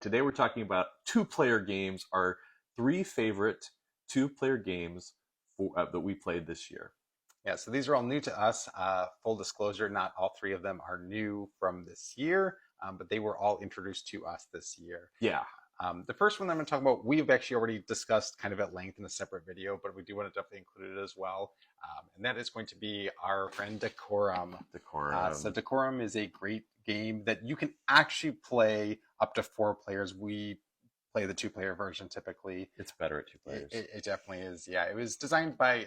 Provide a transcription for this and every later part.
Today we're talking about two-player games, our three favorite two-player games that we played this year. Yeah, so these are all new to us. Full disclosure, not all three of them are new from this year, but they were all introduced to us this year. Yeah, The first one that I'm going to talk about, we've actually already discussed kind of at length in a separate video, but we do want to definitely include it as well. And that is going to be our friend Decorum. So Decorum. Decorum is a great game that you can actually play up to 4 players. We play the 2-player version typically. It's better at two players. It definitely is. Yeah, it was designed by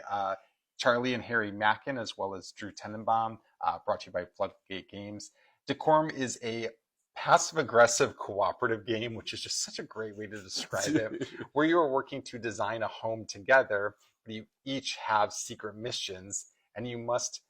Charlie and Harry Mackin, as well as Drew Tenenbaum, brought to you by Floodgate Games. Decorum is a passive-aggressive cooperative game, which is just such a great way to describe it, where you are working to design a home together. You each have secret missions, and you must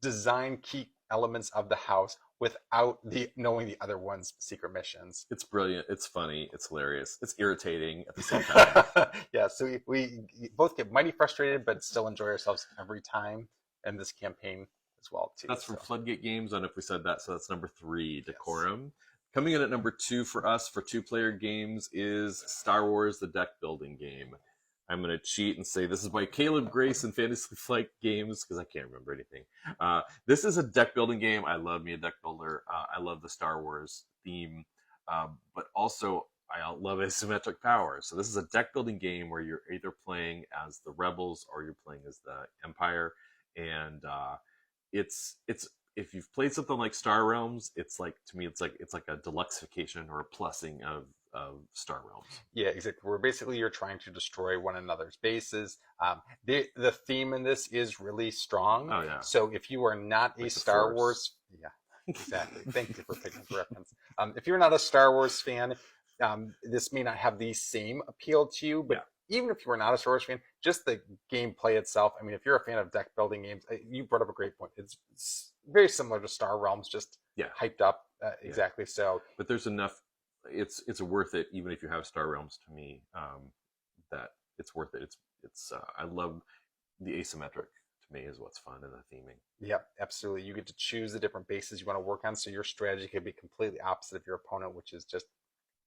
design key elements of the house without knowing the other one's secret missions. It's brilliant. It's funny. It's hilarious. It's irritating at the same time. Yeah, so we both get mighty frustrated, but still enjoy ourselves every time in this campaign as well too. That's from Floodgate Games. I don't know if we said that. So that's number 3, Decorum. Yes. Coming in at number 2 for us for two-player games is Star Wars: The Deck Building Game. I'm going to cheat and say this is by Caleb Grace and Fantasy Flight Games because I can't remember anything. This is a deck building game. I love me a deck builder. I love the Star Wars theme, but also I love asymmetric power. So this is a deck building game where you're either playing as the Rebels or you're playing as the Empire, and it's if you've played something like Star Realms, it's like, to me, it's like a deluxification or a plussing of Star Realms. Yeah, exactly. Where basically you're trying to destroy one another's bases. The theme in this is really strong. Oh yeah. So if you are not like a Star Wars, yeah, exactly. Thank you for picking the reference. If you're not a Star Wars fan, this may not have the same appeal to you, but even if you are not a Star Wars fan, just the gameplay itself. I mean, if you're a fan of deck building games, you brought up a great point. It's very similar to Star Realms, just hyped up. Exactly. So, but there's enough. It's worth it, even if you have Star Realms. To me, that it's worth it. It's I love the asymmetric. To me, is what's fun in the theming. Yep, absolutely. You get to choose the different bases you want to work on, so your strategy could be completely opposite of your opponent, which is just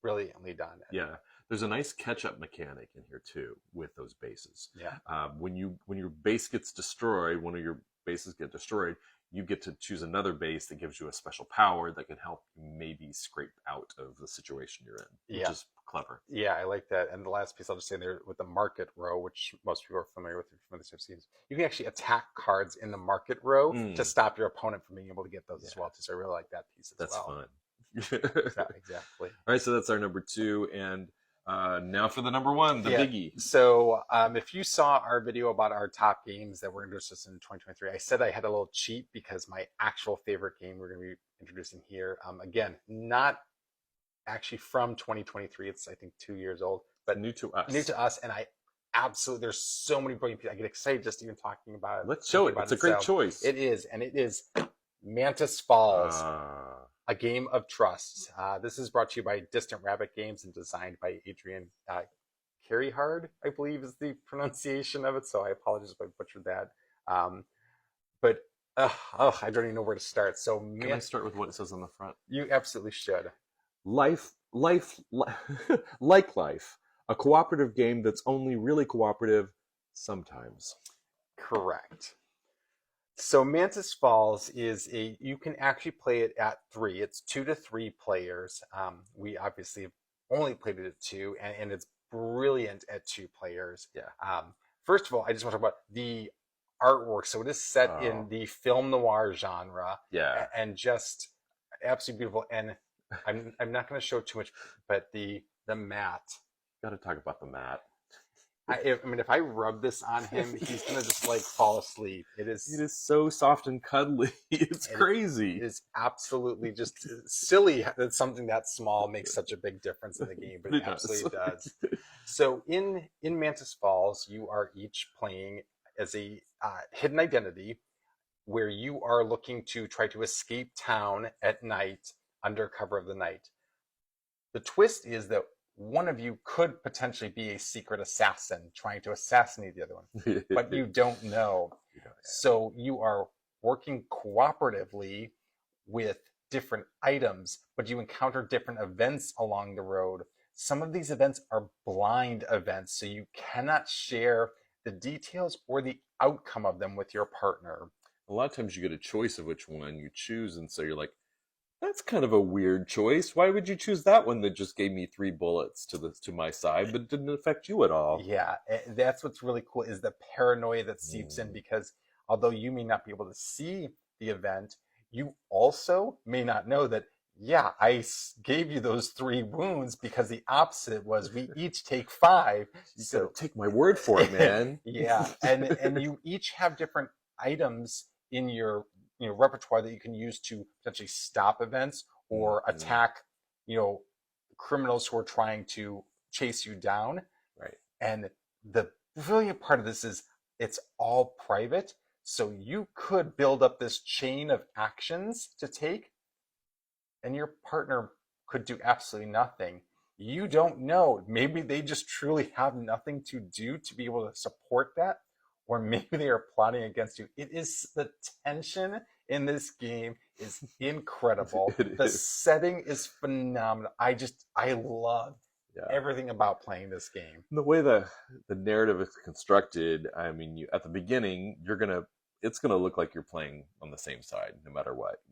brilliantly done. Yeah, there's a nice catch-up mechanic in here too with those bases. Yeah. When your base gets destroyed, one of your bases get destroyed, you get to choose another base that gives you a special power that can help you maybe scrape out of the situation you're in, which is clever. Yeah, I like that. And the last piece I'll just say there with the market row, which most people are familiar with from the games, you can actually attack cards in the market row to stop your opponent from being able to get those as well too. So I really like that piece as well. That's fun. Exactly. All right, so that's our number 2, and now for the number 1, the biggie. So if you saw our video about our top games that we're introducing in 2023, I said I had a little cheat because my actual favorite game we're going to be introducing here, again, not actually from 2023. It's, I think, 2 years old, but new to us. New to us, and I absolutely, there's so many brilliant people. I get excited just even talking about it. Let's show it. It's a great choice. It is, and it is Mantis Falls. A Game of Trust. This is brought to you by Distant Rabbit Games and designed by Adrian Careyhard, I believe is the pronunciation of it. So I apologize if I butchered that. But I don't even know where to start. So can I start with what it says on the front? You absolutely should. Life, like life, a cooperative game that's only really cooperative sometimes. Correct. So Mantis Falls is you can actually play it at 3. It's 2 to 3 players. We obviously have only played it at 2, and it's brilliant at 2 players. Yeah. First of all, I just want to talk about the artwork. So it is set in the film noir genre. Yeah. And just absolutely beautiful. And I'm not going to show too much, but the mat. Got to talk about the mat. I mean, if I rub this on him, he's gonna just like fall asleep. It is so soft and cuddly. It's crazy. It is absolutely just silly that something that small makes such a big difference in the game, but it absolutely does. So in Mantis Falls, you are each playing as a hidden identity, where you are looking to try to escape town at night under cover of the night. The twist is that one of you could potentially be a secret assassin trying to assassinate the other one, but you don't know. So you are working cooperatively with different items, but you encounter different events along the road. Some of these events are blind events, so you cannot share the details or the outcome of them with your partner. A lot of times you get a choice of which one you choose, and so you're like, that's kind of a weird choice. Why would you choose that one that just gave me 3 bullets to my side, but didn't affect you at all? Yeah, that's what's really cool is the paranoia that seeps in Mm. because although you may not be able to see the event, you also may not know that, yeah, gave you those 3 wounds because the opposite was we each take 5. You So gotta take my word for it, man. yeah, and you each have different items in your repertoire that you can use to potentially stop events or Mhm. attack, you know, criminals who are trying to chase you down. Right. And the brilliant part of this is it's all private. So you could build up this chain of actions to take, and your partner could do absolutely nothing. You don't know. Maybe they just truly have nothing to do to be able to support that, or maybe they are plotting against you. It is the tension in this game is incredible. It The is. setting is phenomenal. I love Yeah. everything about playing this game. The way the narrative is constructed, I mean, you at the beginning, it's gonna look like you're playing on the same side, no matter what.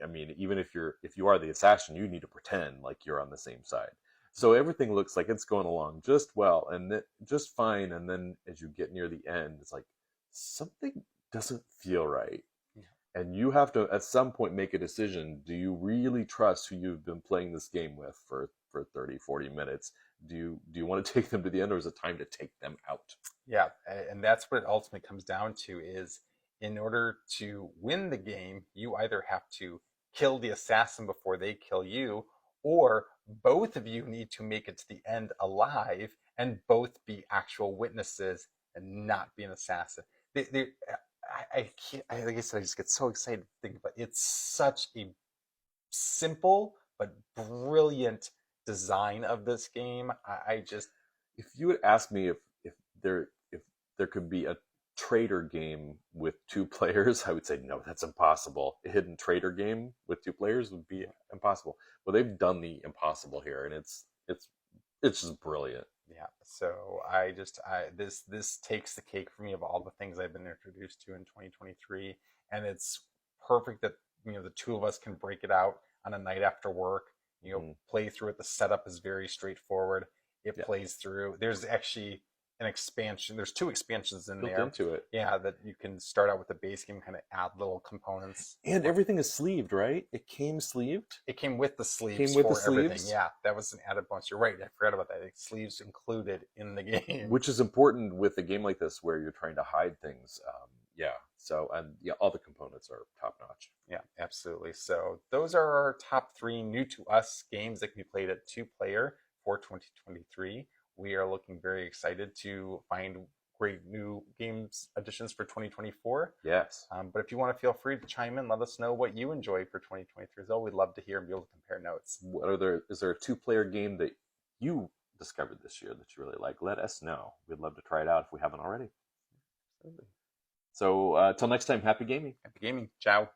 I mean, even if you are the assassin, you need to pretend like you're on the same side. So everything looks like it's going along just well and just fine. And then as you get near the end, it's like something doesn't feel right. Yeah. And you have to at some point make a decision. Do you really trust who you've been playing this game with for 30, 40 minutes? Do you want to take them to the end, or is it time to take them out? Yeah, and that's what it ultimately comes down to is in order to win the game, you either have to kill the assassin before they kill you, or both of you need to make it to the end alive and both be actual witnesses and not be an assassin. I can't, like I said, I just get so excited to think about it. It's such a simple but brilliant design of this game. I just If you would ask me if there could be a traitor game with 2 players, I would say no, that's impossible. A hidden traitor game with 2 players would be impossible. Well, they've done the impossible here, and it's just brilliant. Yeah, so this takes the cake for me of all the things I've been introduced to in 2023, and it's perfect that the two of us can break it out on a night after work. Mm. Play through it. The setup is very straightforward. It Yeah. plays through. There's actually an expansion. There's 2 expansions in Built there. into it. Yeah, that you can start out with the base game, kind of add little components. And everything is sleeved, right? It came sleeved. It came with the sleeves Came with the for everything. sleeves? Yeah, that was an added bonus. You're right. I forgot about that. Sleeves included in the game. Which is important with a game like this where you're trying to hide things. Yeah. So, and yeah, all the components are top notch. Yeah, absolutely. So those are our top 3 new to us games that can be played at 2-player for 2023. We are looking very excited to find great new games additions for 2024. Yes. But if you want to feel free to chime in, let us know what you enjoy for 2023 as well. We'd love to hear and be able to compare notes. Is there a 2-player game that you discovered this year that you really like? Let us know. We'd love to try it out if we haven't already. So, till next time, happy gaming. Happy gaming. Ciao.